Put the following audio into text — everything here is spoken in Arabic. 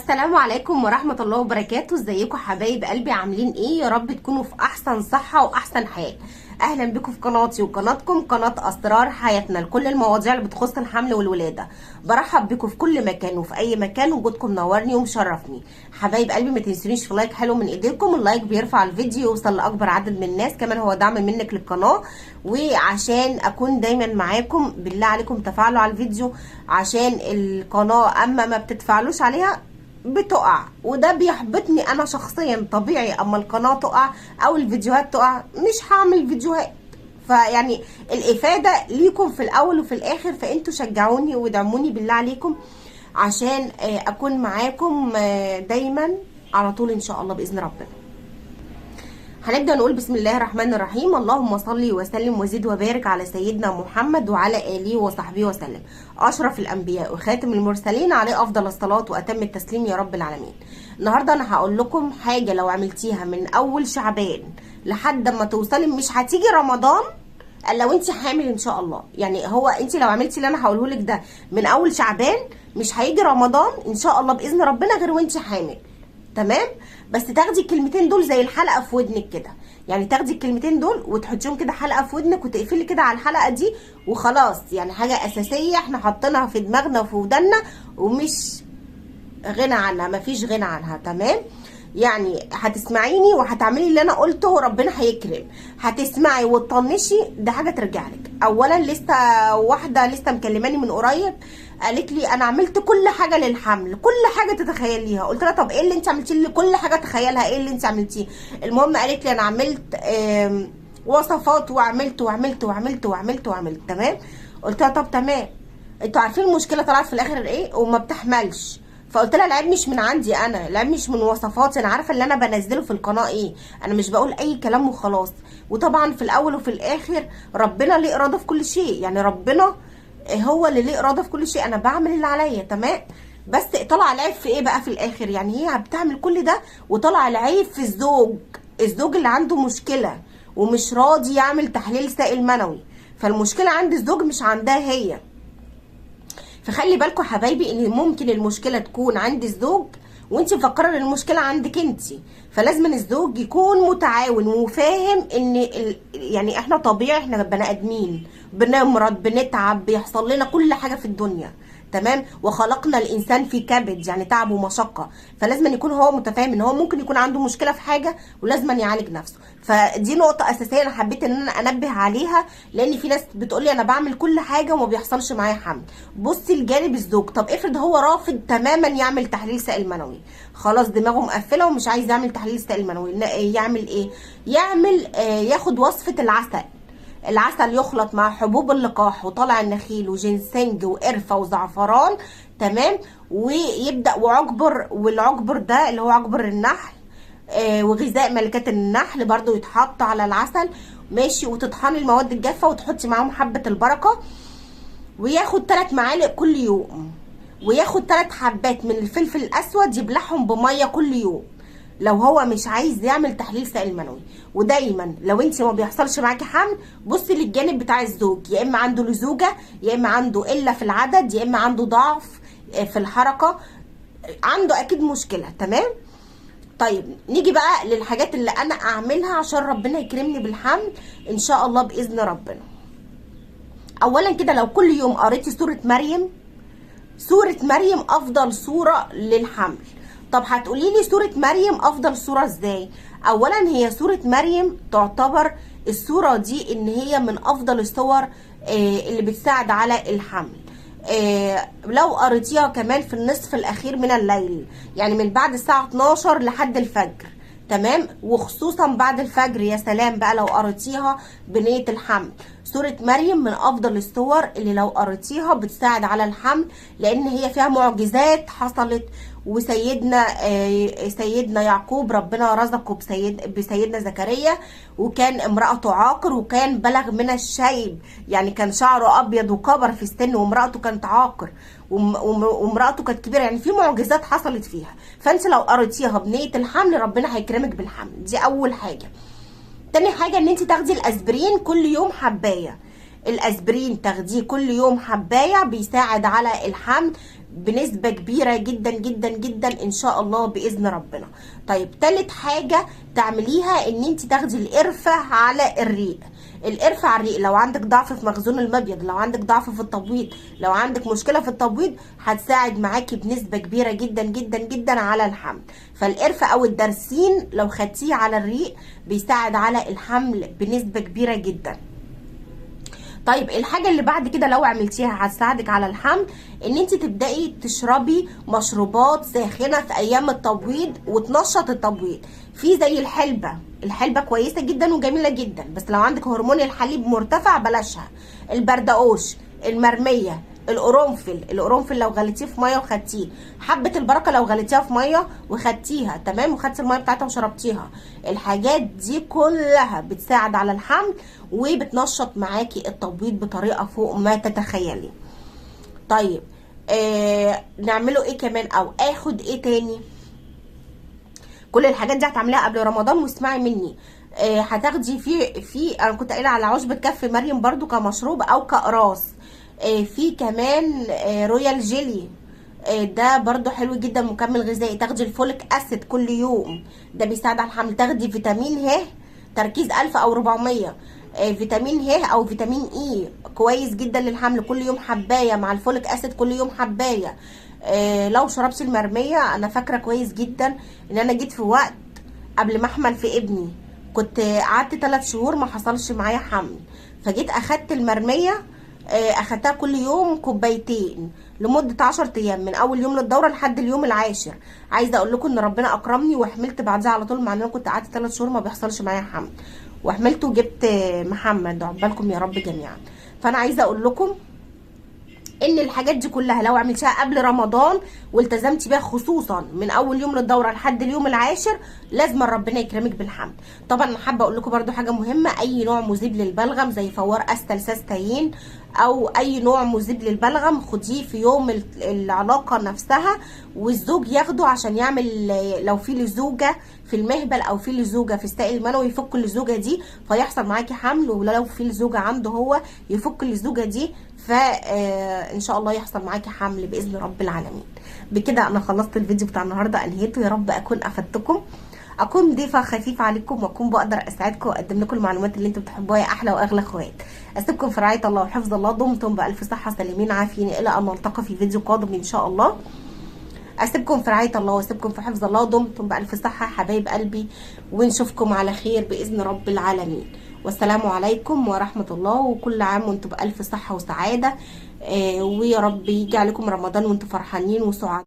السلام عليكم ورحمة الله وبركاته. ازيكم حبايب قلبي؟ عاملين ايه؟ يا رب تكونوا في احسن صحة واحسن حال. اهلا بكم في قناتي وقناتكم قناة اسرار حياتنا لكل المواضيع اللي بتخص الحمل والولادة. برحب بكم في كل مكان وفي اي مكان، وجودكم نورني ومشرفني. حبايب قلبي ما تنسونيش في لايك حلو من ايديكم، اللايك بيرفع الفيديو يوصل لاكبر عدد من الناس، كمان هو دعم منك للقناة. وعشان اكون دايما معاكم بالله عليكم تفاعلوا على الفيديو، عشان القناة اما ما بتتفاعلوش عليها بتقع، وده بيحبطني انا شخصيا. طبيعي اما القناه تقع او الفيديوهات تقع مش هعمل فيديوهات. فيعني الافاده ليكم في الاول وفي الاخر، فانتوا شجعوني وادعموني بالله عليكم عشان اكون معاكم دايما على طول ان شاء الله باذن ربنا. هنبدأ نقول بسم الله الرحمن الرحيم. اللهم صل وسلم وزد وبارك على سيدنا محمد وعلى آله وصحبه وسلم، أشرف الأنبياء وخاتم المرسلين، عليه أفضل الصلاة وأتم التسليم يا رب العالمين. النهاردة أنا هقول لكم حاجة لو عملتيها من أول شعبان لحد ما توصلي مش هتيجي رمضان الا لو انت حامل ان شاء الله. يعني هو انت لو عملتي اللي انا هقوله لك ده من أول شعبان مش هيجي رمضان ان شاء الله بإذن ربنا غير وانت حامل. تمام؟ بس تاخدي الكلمتين دول زي الحلقه في ودنك كده، يعني تاخدي الكلمتين دول وتحطيهم كده حلقه في ودنك وتقفلي كده على الحلقه دي وخلاص. يعني حاجه اساسيه احنا حاطينها في دماغنا وفي ودنا ومش غنى عنها، مفيش غنى عنها. تمام؟ يعني هتسمعيني وهتعملي اللي انا قلته وربنا هيكرم. هتسمعي وتطنشي، ده حاجه ترجع لك. اولا لسه واحده لسه مكلماني من قريب قالت لي انا عملت كل حاجه للحمل، كل حاجه تتخيليها. قلت لها طب ايه اللي انت عملتيه؟ لي كل حاجه تخيلها، ايه اللي انت عملتيه؟ المهم قالت لي انا عملت وصفات وعملت وعملت وعملت وعملت وعملت. تمام؟ قلت لها طب تمام، انتوا عارفين المشكله طلعت في الاخر ايه؟ وما بتحملش. فقلت لها العيب مش من عندي انا، العيب مش من وصفاتي، انا عارفه اللي انا بنزله في القناه ايه، انا مش بقول اي كلام وخلاص. وطبعا في الاول وفي الاخر ربنا ليه اراده في كل شيء، يعني ربنا هو اللي ليه اراده في كل شيء، انا بعمل اللي عليا. تمام؟ بس طلع العيب في ايه بقى في الاخر؟ يعني هي بتعمل كل ده وطلع العيب في الزوج اللي عنده مشكله ومش راضي يعمل تحليل سائل منوي. فالمشكله عند الزوج مش عندها هي. فخلي بالكم حبايبي ان ممكن المشكله تكون عند الزوج وانت مفكره ان المشكله عندك انت. فلازم الزوج يكون متعاون وفاهم ان يعني احنا طبيعي، احنا بني ادمين بنمرض بنتعب، بيحصل لنا كل حاجه في الدنيا. تمام؟ وخلقنا الانسان في كبد، يعني تعب ومشقه. فلازم يكون هو متفاهم ان هو ممكن يكون عنده مشكله في حاجه ولازم يعالج نفسه. فدي نقطه اساسيه انا حبيت ان انا انبه عليها، لان في ناس بتقولي انا بعمل كل حاجه وما بيحصلش معايا حمل. بصي لجانب الزوج. طب افرض هو رافض تماما يعمل تحليل سائل منوي، خلاص دماغه مقفله ومش عايز يعمل تحليل سائل منوي، يعمل ايه؟ يعمل ياخد وصفه العسل. العسل يخلط مع حبوب اللقاح وطلع النخيل وجنسنج وقرفه وزعفران. تمام؟ ويبدا والعجبر ده اللي هو عجبر النحل وغذاء ملكات النحل برضو يتحط على العسل. ماشي؟ وتطحني المواد الجافه وتحطي معاهم حبه البركه، وياخد 3 معالق كل يوم، وياخد 3 حبات من الفلفل الاسود يبلعهم بميه كل يوم لو هو مش عايز يعمل تحليل سائل منوي. ودايما لو انت ما بيحصلش معاكي حمل بصي للجانب بتاع الزوج، يا اما عنده لزوجه، يا اما عنده قله في العدد، يا اما عنده ضعف في الحركه، عنده اكيد مشكله. تمام؟ طيب نيجي بقى للحاجات اللي انا اعملها عشان ربنا يكرمني بالحمل ان شاء الله باذن ربنا. اولا كده لو كل يوم قريتي سوره مريم، سوره مريم افضل سوره للحمل. طب هتقولي لي سوره مريم افضل سوره ازاي؟ اولا هي سوره مريم تعتبر السوره دي ان هي من افضل السور اللي بتساعد على الحمل. لو قريتيها كمان في النصف الاخير من الليل، يعني من بعد الساعه 12 لحد الفجر. تمام؟ وخصوصا بعد الفجر يا سلام بقى لو قريتيها بنيه الحمل. سوره مريم من افضل السور اللي لو قريتيها بتساعد على الحمل، لان هي فيها معجزات حصلت. سيدنا يعقوب ربنا رزقه بسيدنا زكريا، وكان امرأته عاقر وكان بلغ من الشيب، يعني كان شعره ابيض وكبر في السن، وامرأته كانت عاقر وامرأته كانت كبيره. يعني في معجزات حصلت فيها. فانت لو قريتيها بنيه الحمل ربنا هيكرمك بالحمل. دي اول حاجه. تاني حاجه ان انت تاخدي الاسبرين كل يوم حبايه. الاسبرين تاخديه كل يوم حبايه، بيساعد على الحمل بنسبة كبيرة جدا جدا جدا ان شاء الله باذن ربنا. طيب تالت حاجة تعمليها ان انت تاخدي القرفة على الريق. القرفة على الريق، لو عندك ضعف في مخزون المبيض، لو عندك ضعف في التبويض، لو عندك مشكلة في التبويض، هتساعد معاكي بنسبة كبيرة جدا جدا جدا على الحمل. فالقرفة او الدرسين لو خدتيه على الريق بيساعد على الحمل بنسبة كبيرة جدا. طيب الحاجه اللي بعد كده لو عملتيها هتساعدك على الحمل، ان انت تبداي تشربي مشروبات ساخنه في ايام التبويض وتنشط التبويض. في زي الحلبه كويسه جدا وجميله جدا، بس لو عندك هرمون الحليب مرتفع بلاشها. البردقوش، المرميه، القرنفل لو غليتيه في ميه وخدتيه، حبه البركه لو غليتيها في ميه وخدتيها تمام وخدتي الميه بتاعتها وشربتيها، الحاجات دي كلها بتساعد على الحمل وبتنشط معاكي التبويض بطريقه فوق ما تتخيلي. طيب نعمله ايه كمان او اخد ايه تاني؟ كل الحاجات دي هتعمليها قبل رمضان واسمعي مني. هتاخدي في انا كنت قايله على عشبه كف مريم برضو كمشروب او كاقراص. في كمان رويال جيلي، ده برضو حلو جدا مكمل غذائي. تاخدي الفوليك اسيد كل يوم، ده بيساعد على الحمل. تاخدي فيتامين ه تركيز 1000 او 400. فيتامين ه او فيتامين اي كويس جدا للحمل، كل يوم حبايه مع الفوليك اسيد كل يوم حبايه. لو شربتي المرميه، انا فاكره كويس جدا ان انا جيت في وقت قبل ما احمل في ابني، كنت قعدت 3 شهور ما حصلش معايا حمل، فجيت اخدت المرميه، اخدتها كل يوم كوبايتين لمده 10 ايام من اول يوم للدوره لحد اليوم العاشر. عايزه اقول لكم ان ربنا اكرمني وحملت بعدها على طول، مع ان انا كنت قعدت 3 شهور ما بيحصلش معايا حمل، وحملت وجبت محمد، عقبالكم يا رب جميعا. فانا عايزه اقول لكم ان الحاجات دي كلها لو عملتيها قبل رمضان والتزمتي بيها، خصوصا من اول يوم للدوره لحد اليوم العاشر، لازم ربنا يكرمك بالحمل. طبعا انا حابه اقول لكم برده حاجه مهمه، اي نوع مذيب للبلغم زي فوار استلساستين او اي نوع مذيب للبلغم خديه في يوم العلاقه نفسها، والزوج ياخده عشان يعمل لو في لزوجه في المهبل او في لزوجه في السائل المنوي، يفك اللزوجه دي فيحصل معاكي حمل، ولو في لزوجه عنده هو يفك اللزوجه دي، فان شاء الله يحصل معاكي حمل باذن رب العالمين. بكده انا خلصت الفيديو بتاع النهارده، انهيته. يا رب اكون افدتكم، اكون ضيفه خفيفه عليكم، واكون بقدر اساعدكم واقدم لكم المعلومات اللي انتم بتحبوها يا احلى واغلى اخوات. اسيبكم في رعايه الله وحفظ الله، دمتم بالف صحه سالمين عافيين الى ان نلتقي في فيديو قادم ان شاء الله. اسيبكم في رعايه الله واسيبكم في حفظ الله، دمتم بالف صحه حبايب قلبي، ونشوفكم على خير باذن رب العالمين. والسلام عليكم ورحمه الله، وكل عام وانتم بالف صحه وسعاده، ويا رب يجي عليكم رمضان وانتم فرحانين وسعاد.